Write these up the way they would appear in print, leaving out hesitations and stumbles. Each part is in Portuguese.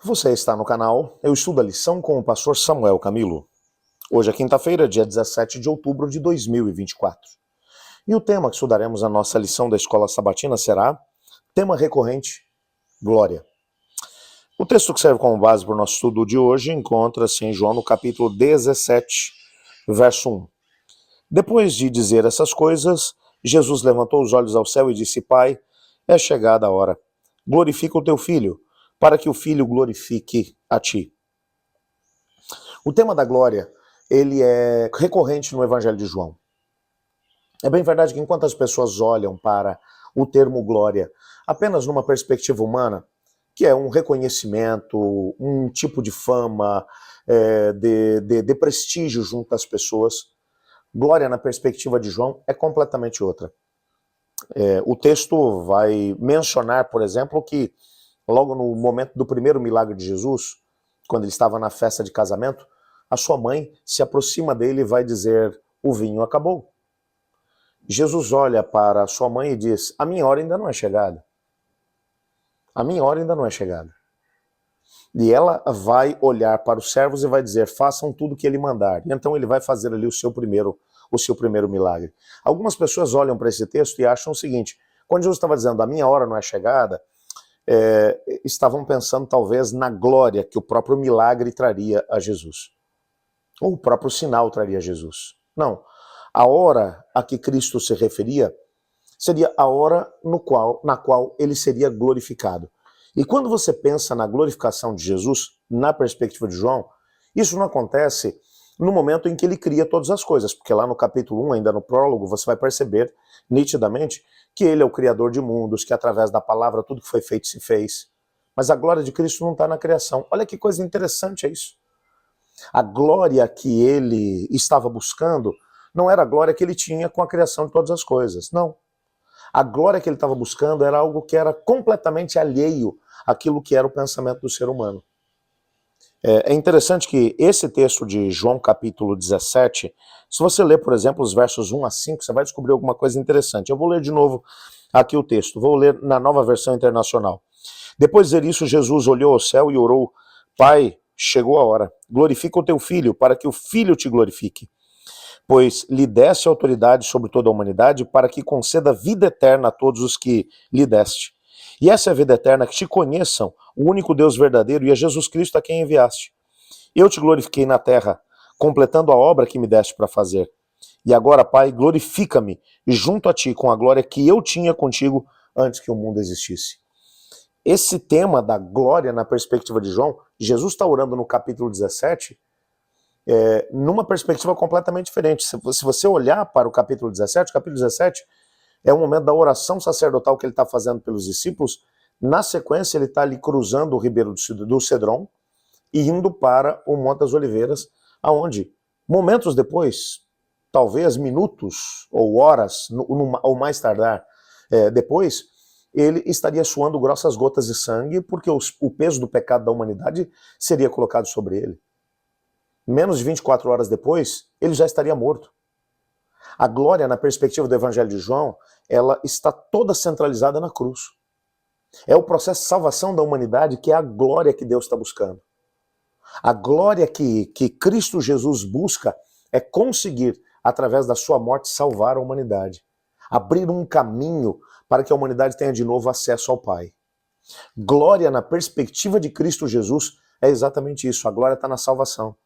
Você está no canal Eu Estudo a Lição com o pastor Samuel Camilo. Hoje é quinta-feira, dia 17 de outubro de 2024. E o tema que estudaremos na nossa lição da Escola Sabatina será tema recorrente, glória. O texto que serve como base para o nosso estudo de hoje encontra-se em João no capítulo 17, verso 1. Depois de dizer essas coisas, Jesus levantou os olhos ao céu e disse: Pai, é chegada a hora. Glorifica o teu filho, para que o filho glorifique a ti. O tema da glória, ele é recorrente no Evangelho de João. É bem verdade que enquanto as pessoas olham para o termo glória apenas numa perspectiva humana, que é um reconhecimento, um tipo de fama, de prestígio junto às pessoas, glória na perspectiva de João é completamente outra. O texto vai mencionar, por exemplo, que logo no momento do primeiro milagre de Jesus, quando ele estava na festa de casamento, a sua mãe se aproxima dele e vai dizer: o vinho acabou. Jesus olha para a sua mãe e diz: a minha hora ainda não é chegada. A minha hora ainda não é chegada. E ela vai olhar para os servos e vai dizer: façam tudo o que ele mandar. E então ele vai fazer ali o seu primeiro milagre. Algumas pessoas olham para esse texto e acham o seguinte: quando Jesus estava dizendo a minha hora não é chegada, estavam pensando talvez na glória que o próprio milagre traria a Jesus. Ou o próprio sinal traria a Jesus. Não. A hora a que Cristo se referia seria a hora na qual ele seria glorificado. E quando você pensa na glorificação de Jesus, na perspectiva de João, isso não acontece no momento em que ele cria todas as coisas, porque lá no capítulo 1, ainda no prólogo, você vai perceber nitidamente que ele é o criador de mundos, que através da palavra tudo que foi feito se fez. Mas a glória de Cristo não está na criação. Olha que coisa interessante é isso. A glória que ele estava buscando não era a glória que ele tinha com a criação de todas as coisas, não. A glória que ele estava buscando era algo que era completamente alheio àquilo que era o pensamento do ser humano. É interessante que esse texto de João capítulo 17, se você ler, por exemplo, os versos 1 a 5, você vai descobrir alguma coisa interessante. Eu vou ler de novo aqui o texto, vou ler na Nova Versão Internacional. Depois de dizer isso, Jesus olhou ao céu e orou: Pai, chegou a hora, glorifica o teu filho, para que o filho te glorifique, pois lhe deste autoridade sobre toda a humanidade, para que conceda vida eterna a todos os que lhe deste. E essa é a vida eterna, que te conheçam, o único Deus verdadeiro, e a Jesus Cristo a quem enviaste. Eu te glorifiquei na terra, completando a obra que me deste para fazer. E agora, Pai, glorifica-me junto a ti com a glória que eu tinha contigo antes que o mundo existisse. Esse tema da glória na perspectiva de João, Jesus está orando no capítulo 17, numa perspectiva completamente diferente. Se você olhar para o capítulo 17 é o momento da oração sacerdotal que ele está fazendo pelos discípulos. Na sequência, ele está ali cruzando o ribeiro do Cedron e indo para o Monte das Oliveiras, aonde, momentos depois, talvez minutos ou horas, ou mais tardar depois, ele estaria suando grossas gotas de sangue, porque o peso do pecado da humanidade seria colocado sobre ele. Menos de 24 horas depois, ele já estaria morto. A glória, na perspectiva do Evangelho de João, ela está toda centralizada na cruz. É o processo de salvação da humanidade que é a glória que Deus está buscando. A glória que Cristo Jesus busca é conseguir, através da sua morte, salvar a humanidade. Abrir um caminho para que a humanidade tenha de novo acesso ao Pai. Glória na perspectiva de Cristo Jesus é exatamente isso. A glória está na salvação.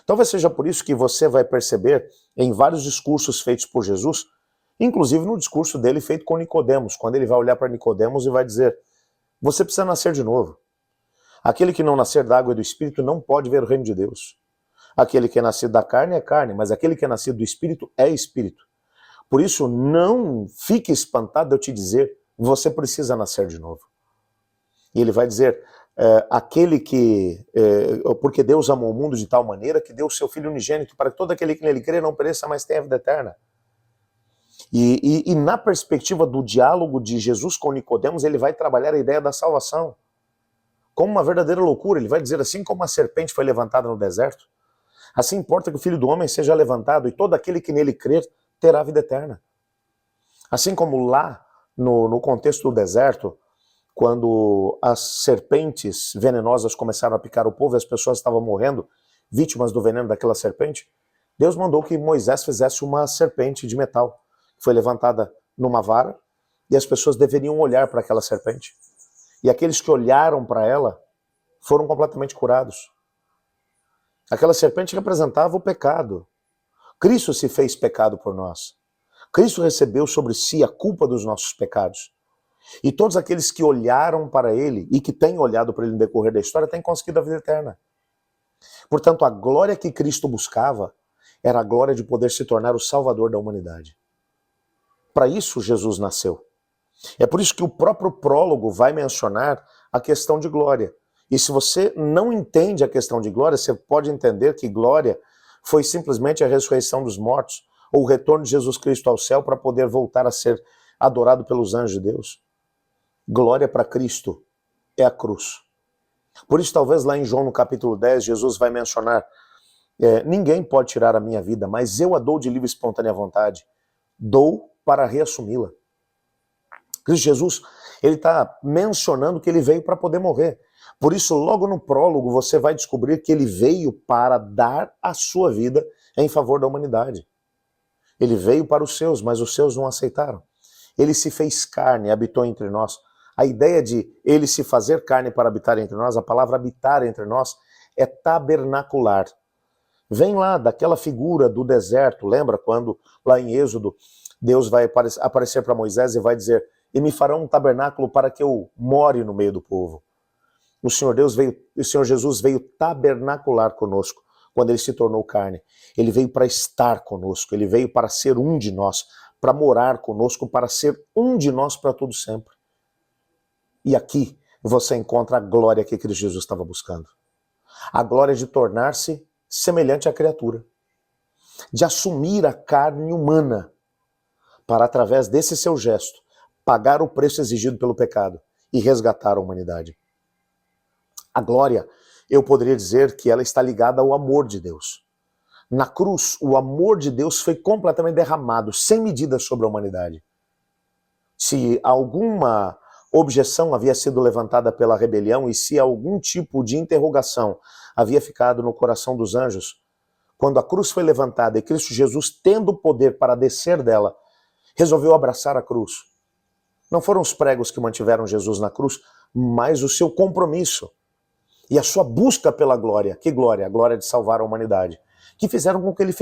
Talvez seja por isso que você vai perceber em vários discursos feitos por Jesus, inclusive no discurso dele feito com Nicodemos, quando ele vai olhar para Nicodemos e vai dizer: você precisa nascer de novo. Aquele que não nascer da água e do Espírito não pode ver o reino de Deus. Aquele que é nascido da carne é carne, mas aquele que é nascido do Espírito é Espírito. Por isso, não fique espantado de eu te dizer: você precisa nascer de novo. E ele vai dizer: porque Deus amou o mundo de tal maneira que deu o seu Filho unigênito para que todo aquele que nele crê não pereça, mas tenha a vida eterna. E na perspectiva do diálogo de Jesus com Nicodemos, ele vai trabalhar a ideia da salvação como uma verdadeira loucura. Ele vai dizer: assim como a serpente foi levantada no deserto, assim importa que o Filho do Homem seja levantado e todo aquele que nele crer terá a vida eterna. Assim como lá no contexto do deserto, quando as serpentes venenosas começaram a picar o povo e as pessoas estavam morrendo, vítimas do veneno daquela serpente, Deus mandou que Moisés fizesse uma serpente de metal, que foi levantada numa vara, e as pessoas deveriam olhar para aquela serpente. E aqueles que olharam para ela foram completamente curados. Aquela serpente representava o pecado. Cristo se fez pecado por nós. Cristo recebeu sobre si a culpa dos nossos pecados. E todos aqueles que olharam para ele e que têm olhado para ele no decorrer da história têm conseguido a vida eterna. Portanto, a glória que Cristo buscava era a glória de poder se tornar o Salvador da humanidade. Para isso Jesus nasceu. É por isso que o próprio prólogo vai mencionar a questão de glória. E se você não entende a questão de glória, você pode entender que glória foi simplesmente a ressurreição dos mortos, ou o retorno de Jesus Cristo ao céu para poder voltar a ser adorado pelos anjos de Deus. Glória para Cristo é a cruz. Por isso, talvez lá em João no capítulo 10, Jesus vai mencionar, ninguém pode tirar a minha vida, mas eu a dou de livre e espontânea vontade. Dou para reassumi-la. Cristo Jesus, ele está mencionando que ele veio para poder morrer. Por isso, logo no prólogo, você vai descobrir que ele veio para dar a sua vida em favor da humanidade. Ele veio para os seus, mas os seus não aceitaram. Ele se fez carne, habitou entre nós. A ideia de ele se fazer carne para habitar entre nós, a palavra habitar entre nós, é tabernacular. Vem lá daquela figura do deserto, lembra quando lá em Êxodo, Deus vai aparecer para Moisés e vai dizer, e me farão um tabernáculo para que eu more no meio do povo. O Senhor Jesus veio tabernacular conosco quando ele se tornou carne. Ele veio para estar conosco, ele veio para ser um de nós, para morar conosco, para ser um de nós para todo sempre. E aqui você encontra a glória que Cristo Jesus estava buscando. A glória de tornar-se semelhante à criatura, de assumir a carne humana, para através desse seu gesto, pagar o preço exigido pelo pecado e resgatar a humanidade. A glória, eu poderia dizer que ela está ligada ao amor de Deus. Na cruz, o amor de Deus foi completamente derramado, sem medida sobre a humanidade. Se alguma objeção havia sido levantada pela rebelião e se algum tipo de interrogação havia ficado no coração dos anjos, quando a cruz foi levantada e Cristo Jesus, tendo o poder para descer dela, resolveu abraçar a cruz. Não foram os pregos que mantiveram Jesus na cruz, mas o seu compromisso e a sua busca pela glória. Que glória? A glória de salvar a humanidade. Que fizeram com que ele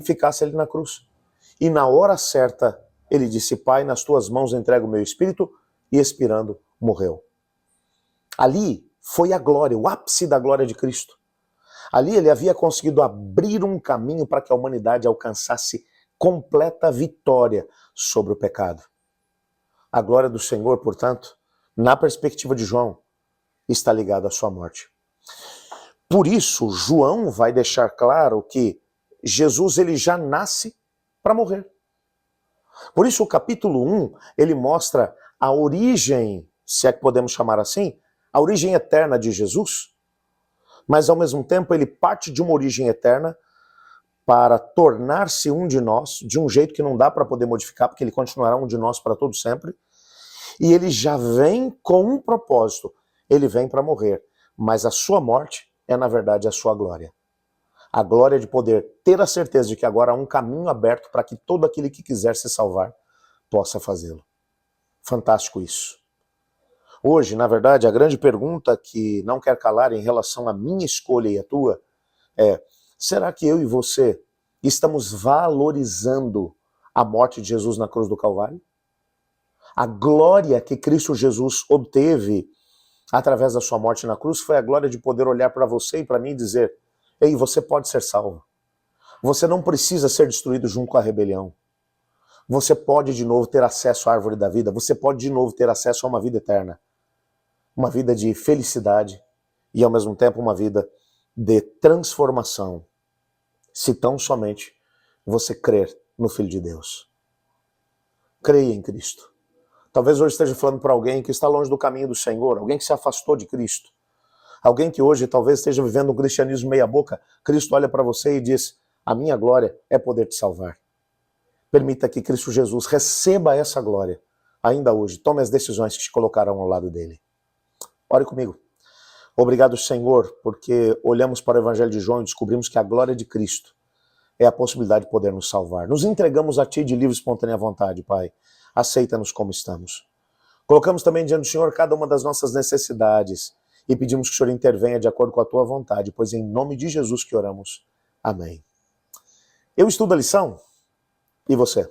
ficasse ali na cruz. E na hora certa, ele disse, Pai, nas tuas mãos entrego o meu espírito, e expirando, morreu. Ali foi a glória, o ápice da glória de Cristo. Ali ele havia conseguido abrir um caminho para que a humanidade alcançasse completa vitória sobre o pecado. A glória do Senhor, portanto, na perspectiva de João, está ligada à sua morte. Por isso, João vai deixar claro que Jesus ele já nasce para morrer. Por isso, o capítulo 1, ele mostra a origem, se é que podemos chamar assim, a origem eterna de Jesus, mas ao mesmo tempo ele parte de uma origem eterna para tornar-se um de nós, de um jeito que não dá para poder modificar, porque ele continuará um de nós para todo sempre, e ele já vem com um propósito, ele vem para morrer, mas a sua morte é na verdade a sua glória. A glória de poder ter a certeza de que agora há um caminho aberto para que todo aquele que quiser se salvar possa fazê-lo. Fantástico isso. Hoje, na verdade, a grande pergunta que não quer calar em relação à minha escolha e à tua é, será que eu e você estamos valorizando a morte de Jesus na cruz do Calvário? A glória que Cristo Jesus obteve através da sua morte na cruz foi a glória de poder olhar para você e para mim e dizer, ei, você pode ser salvo. Você não precisa ser destruído junto com a rebelião. Você pode de novo ter acesso à árvore da vida, você pode de novo ter acesso a uma vida eterna. Uma vida de felicidade e ao mesmo tempo uma vida de transformação. Se tão somente você crer no Filho de Deus. Creia em Cristo. Talvez hoje esteja falando para alguém que está longe do caminho do Senhor, alguém que se afastou de Cristo. Alguém que hoje talvez esteja vivendo um cristianismo meia boca. Cristo olha para você e diz, a minha glória é poder te salvar. Permita que Cristo Jesus receba essa glória ainda hoje, tome as decisões que te colocarão ao lado dele. Ore comigo. Obrigado, Senhor, porque olhamos para o Evangelho de João e descobrimos que a glória de Cristo é a possibilidade de poder nos salvar. Nos entregamos a Ti de livre e espontânea vontade, Pai. Aceita-nos como estamos. Colocamos também diante do Senhor cada uma das nossas necessidades e pedimos que o Senhor intervenha de acordo com a Tua vontade, pois é em nome de Jesus que oramos. Amém. Eu estudo a lição e você?